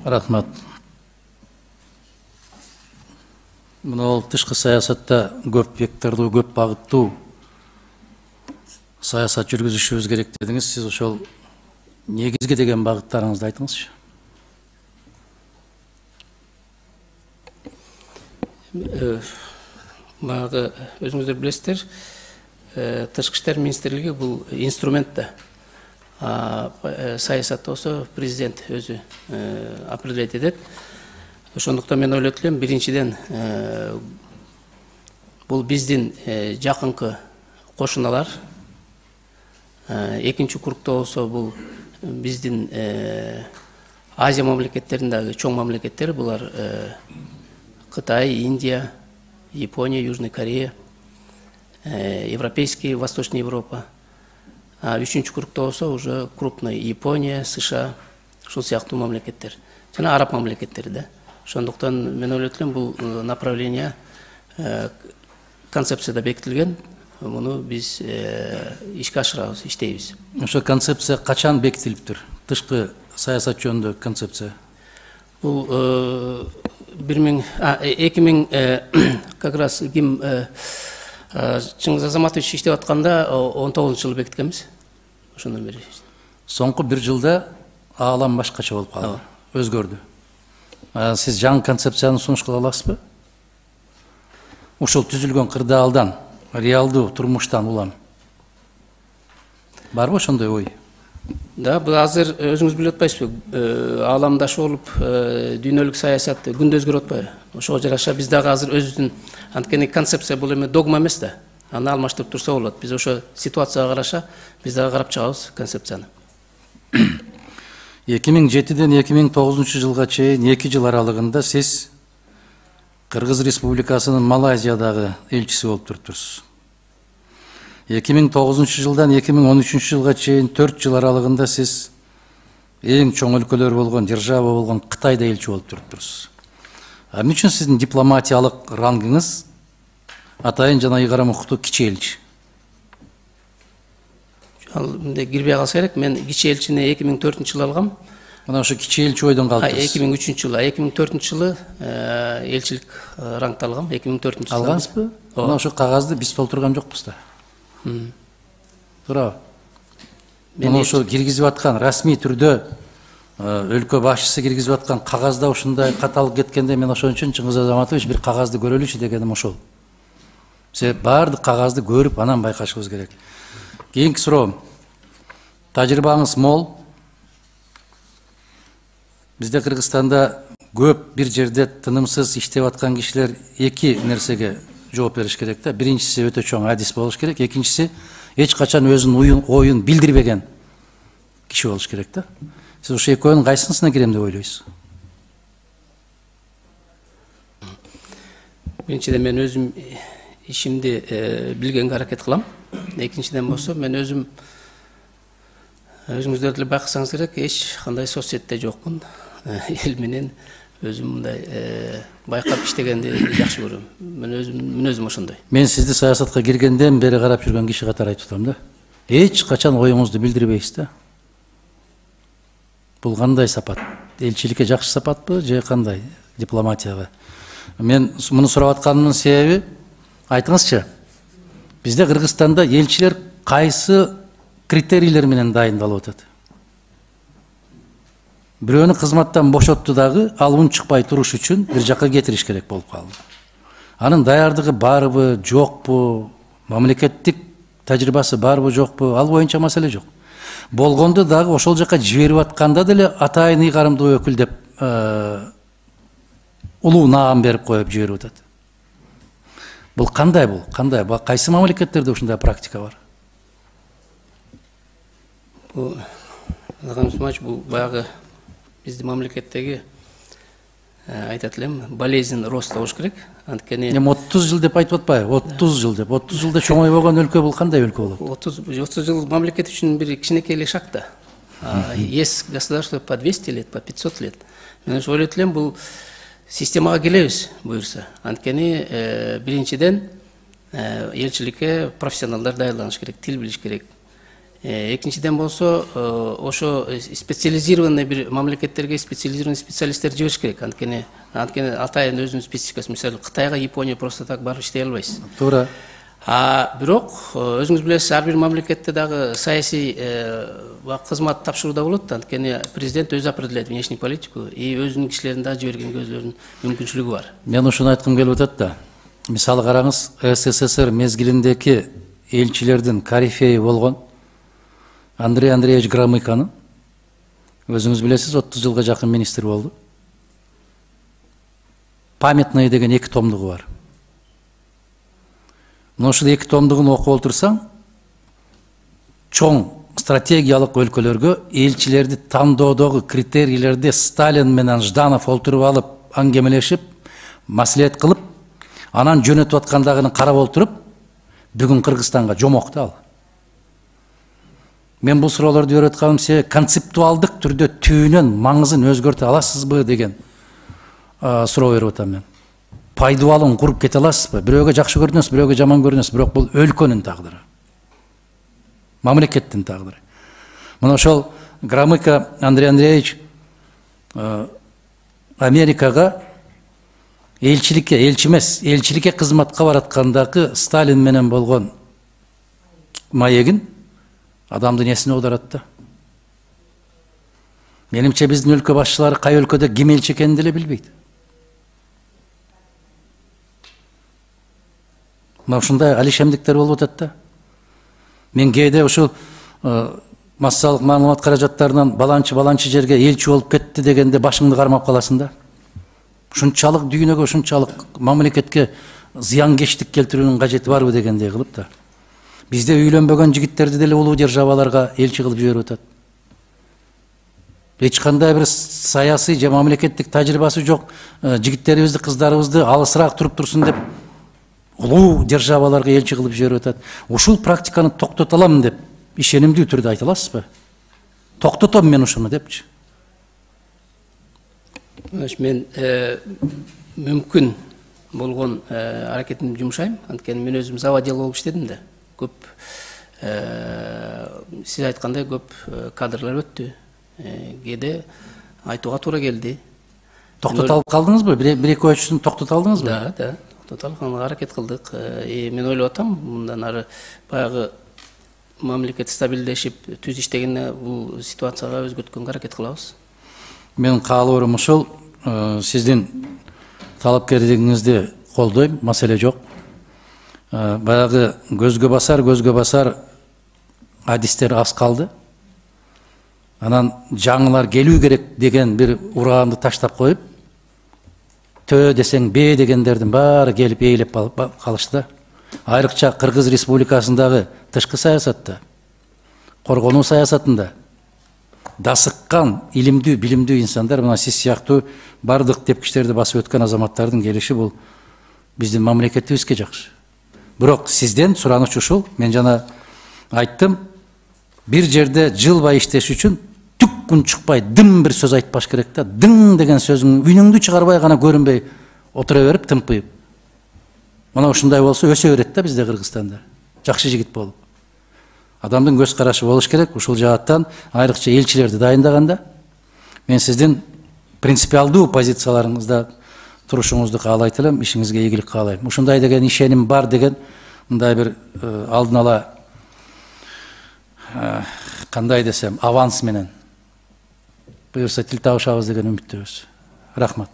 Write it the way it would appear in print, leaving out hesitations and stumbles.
Рахмат. Мынау тышкы саясатта көп вектордуу, көп багыттуу саясат жүргүзүшүбүз керек дедиңиз. Сиз ошол негизги деген багыттарыңызды айтыңызчы. Мага өзүңүздөр билесиздер, Тышкы иштер министрлиги бул инструмент да. Саясат болсо президент өзү определять этет. Ошондуктан мен ойлойт элем, биринчиден бул биздин жакынкы кошуналар. Экинчи курукта болсо бул биздин Азия мамлекеттериндеги чоң мамлекеттер, булар Кытай, Индия, Япония, Южная Корея, Европейский, Восточная Европа. А үчүнчү курукта болсо уже крупный Япония, США, ушул сыяктуу мамлекеттер. Жана араб мамлекеттери да. Ошондуктан мен ойлойт элем, бул направление концепцияда бекитилген. Муну биз ишке ашырабыз, иштейбиз. Ошо концепция качан бекитилиптир? Тышкы саясат жөнүндө концепция. Бул 2000 как раз ким Чыңгыз Азаматович иштеп атканда 19-жылы бекиткенбиз. Ошондон бери. Соңку бир жылда аалам башкача болуп калды. Өзгөрдү. Сиз жаңы концепцияны сунуш кыла аласызбы? Ушул түзүлгөн кырдаалдан, реалдуу турмуштан улам барбы ошондой ой? Да, бул азыр өзүңүз билип атпайсызбы? Ааламдашы болуп, дүйнөлүк саясат күндө өзгөрүп атпайбы? Ошого жараша биз дагы азыр өзүбүздүн анткени концепция бул эме догма эмес да. Аны алмаштырып турса болот. Биз ошо ситуацияга караша биз дагы карап чыгабыз концепцияны. 2007-ден 2009 жылга чейин 2 жыл аралыгында сиз Кыргыз Республикасынын Малайзиядагы элчиси болуп туруптур. 2009 жылдан 2013 жылга чейин 4 жыл аралыгында сиз эң чоң өлкөлөр болгон, держава болгон Кытайда элчи болуп туруптуруз. Эмне үчүн сиздин дипломатиялык рангыңыз атайын жана ыйгарым укуктуу кичи элчи? Ал мындай кирбей калса керек. Мен кичи элчини 2004-жылы алгам. Мына ошо кичи элчи ойдон калдыңыз. 2003-жылы, 2004-жылы элчилик рангты алгам. 2004-жылы. Алгансызбы? Мына ошо кагазды биз толтурган жокпуз да. Туурабы? Мына ошо киргизип аткан расмий түрдө өлкө башчысы киргизип аткан кагазда ушундай каталык кеткенде мен ошон үчүн Чыңгыз Азаматович бир кагазды көрөлүчү дегеним ошол. Себеп баардык кагазды көрүп анан байкашыбыз керек. Кийинки суроо. Тажрыйбаңыз мол. Бизде Кыргызстанда көп бир жерде тынымсыз иштеп аткан кишилер эки нерсеге жооп бериш керек да. Биринчиси өтө чоң адис болуш керек, экинчиси эч качан өзүнүн оюн билдирбеген киши болуш керек да. Сиз ошо экөөнүн кайсысына кирем деп ойлойсуз? Биринчиден мен өзүм ишимди билгенге аракет кылам. Экинчиден болсо мен өзүм өзүңүздөр деле байкасаңыз керек, эч кандай соцсетте жокмун. Эл менен өзүм мындай байкап иштегенди жакшы көрөм. Мен өзүм ошондой. Мен сизди саясатка киргенден бери карап жүргөн киши катары айтып атам да. Эч качан оюңузду билдирбейсиз да. Бул кандай сапат? Элчиликке жакшы сапатпы же кандай дипломатияга? Мен муну сурап атканымдын себеби, айтыңызчы. Бизде Кыргызстанда элчилер кайсы критерийлер менен дайындалып атат? Бирөөнү кызматтан бошотту дагы, ал үн чыкпай туруш үчүн бир жакка кетириш керек болуп калды. Анын даярдыгы барбы, жокпу, мамлекеттик тажрыйбасы барбы, жокпу, ал боюнча маселе жок. Болгонду дагы ошол жакка жиберип атканда деле атайын ыйгарымдуу өкүл деп улуу наам берип коюп жиберип атат. Бул кандай бул? Кандай? Кайсы мамлекеттерде ушундай практика бар? Бул баягы биздин мамлекеттеги айтат элем, болезнь роста болуш керек. Анткени 30 жыл деп айтып атпайбы? 30 жыл деп. 30 жылда чоңойбогон өлкө бул кандай өлкө болот? 30 жыл мамлекет үчүн бир кичинекей эле шаг да. Есть государство по 200 лет, по 500 лет. Мен ойлойт элем, бул системага келебиз буюрса. Анткени биринчиден элчиликке профессионалдар даярданыш керек, тил билиш керек. Экинчиден болсо ошо специализированный бир мамлекеттерге специализированный специалисттер жибериш керек. Анткени атайын өзүнүн спецификасы. Мисалы Кытайга, Япония просто так барып иштей албайсыз. Туура. Бирок өзүңүз билесиз, ар бир мамлекетте дагы саясий кызмат тапшырууда болот. Анткени президент өзү определяет внешнюю политику и өзүнүн кишилерин дагы жибергенге өзүлөрүнүн мүмкүнчүлүгү бар. Мен ушуну айткым келип атат да. Мисалы караңыз, СССР мезгилиндеги элчилердин корифеи болгон Андрей Андреевич Громыканы өзүңүз билесиз, 30 жылга жакын министр болду. Памятный деген 2 томдугу бар. Мына ушул 2 томдугун окуп отурсаң, чоң стратегиялык өлкөлөргө элчилерди тандоодогу критерийлерди Сталин менен Жданов олтуруп алып, аңгемелешип, маслихат кылып, анан жөнөтүп аткандыгын карап отуруп, бүгүн Кыргызстанга жомок ал. Мен бул суроолорду берип атканым себеби концептуалдык түрдө түбүнөн маңызын өзгөртө аласызбы деген суроо берип атам мен. Пайдубалын куруп кете аласызбы? Бирөөгө жакшы көрүнөсүз, бирөөгө жаман көрүнөсүз, бирок бул өлкөнүн тагдыры. Мамлекеттин тагдыры. Мына ошол Громыко Андрей Андреевич Америкага элчиликке кызматка бараткандагы Сталин менен болгон маегин адамдын эсине оодарат да. Менимче биздин өлкө башчылары кай өлкөдө ким элчи экенин деле билбейт. Мына ушундай алишемдиктер болуп атат да. Мен кээде ушул массалык маалымат каражаттарынан баланчы жерге элчи болуп кетти дегенде башыңды кармап каласың да. Ушунчалык дүйнөгө, ушунчалык мамлекетке зыянкечтик келтирүүнүн кажети барбы дегендей кылып да. Бизде үйлөнбөгөн жигиттерди деле улуу державаларга элчи кылып жиберип атат. Эч кандай бир саясий же мамлекеттик тажрыйбасы жок жигиттерибизди, кыздарыбызды алысыраак туруп турсун деп улуу державаларга элчи кылып жиберип атат. Ушул практиканы токтото алам деп ишенимдүү түрдө айта аласызбы? Токтотом мен ушуну депчи. Мен мүмкүн болгон аракетимди жумшайм. Анткени мен өзүм заводил болуп иштедим да. Көп сиз айткандай көп кадрлар өттү. Кээде айтууга туура келди. Токтото алып калдыңызбы? Бир-эки өчүсүн токтото алдыңызбы? Да, токтото алганга аракет кылдык. Мен ойлоп атам, мындан ары баягы мамлекет стабилдешип, түз иштегенде бул ситуацияга өзгөрткөнгө аракет кылабыз. Мен каалоорум ушул, сиздин талапкерлигиңизди колдойм, маселе жок. Баягы көзгө басар адистер аз калды. Анан жаңылар келүү керек деген бир ураанды таштап коюп, төө десең бе дегендердин баары келип ээлеп калышты да. Айрыкча Кыргыз Республикасындагы тышкы саясатта, коргонуу саясатында дасыккан, илимдүү, билимдүү инсандар, мына сиз сыяктуу бардык тепкичтерди басып өткөн азаматтардын келиши бул биздин мамлекетибизге жакшы. Бирок сизден сураныч ушул, мен жана айттым, бир жерде жылбай иштеш үчүн түк күн чыкпай дым бир сөз айтпаш керек да. Дың деген сөзүң үнүңдү чыгарбай гана көрүнбөй отура берип тымпыйып. Мына ушундай болсо өсө берет да бизде Кыргызстанда. Жакшы жигит болуп. Адамдын көз карашы болуш керек. Ушул жааттан айрыкча элчилерди дайындаганда мен сиздин принципиалдуу позицияларыңызда турушуңузду каалайт элем, ишиңизге ийгилик каалайм. Ушундай деген ишеним бар деген мындай бир алдын ала кандай десем, аванс менен буюрса тил табышабыз деген үмүттөбүз. Рахмат.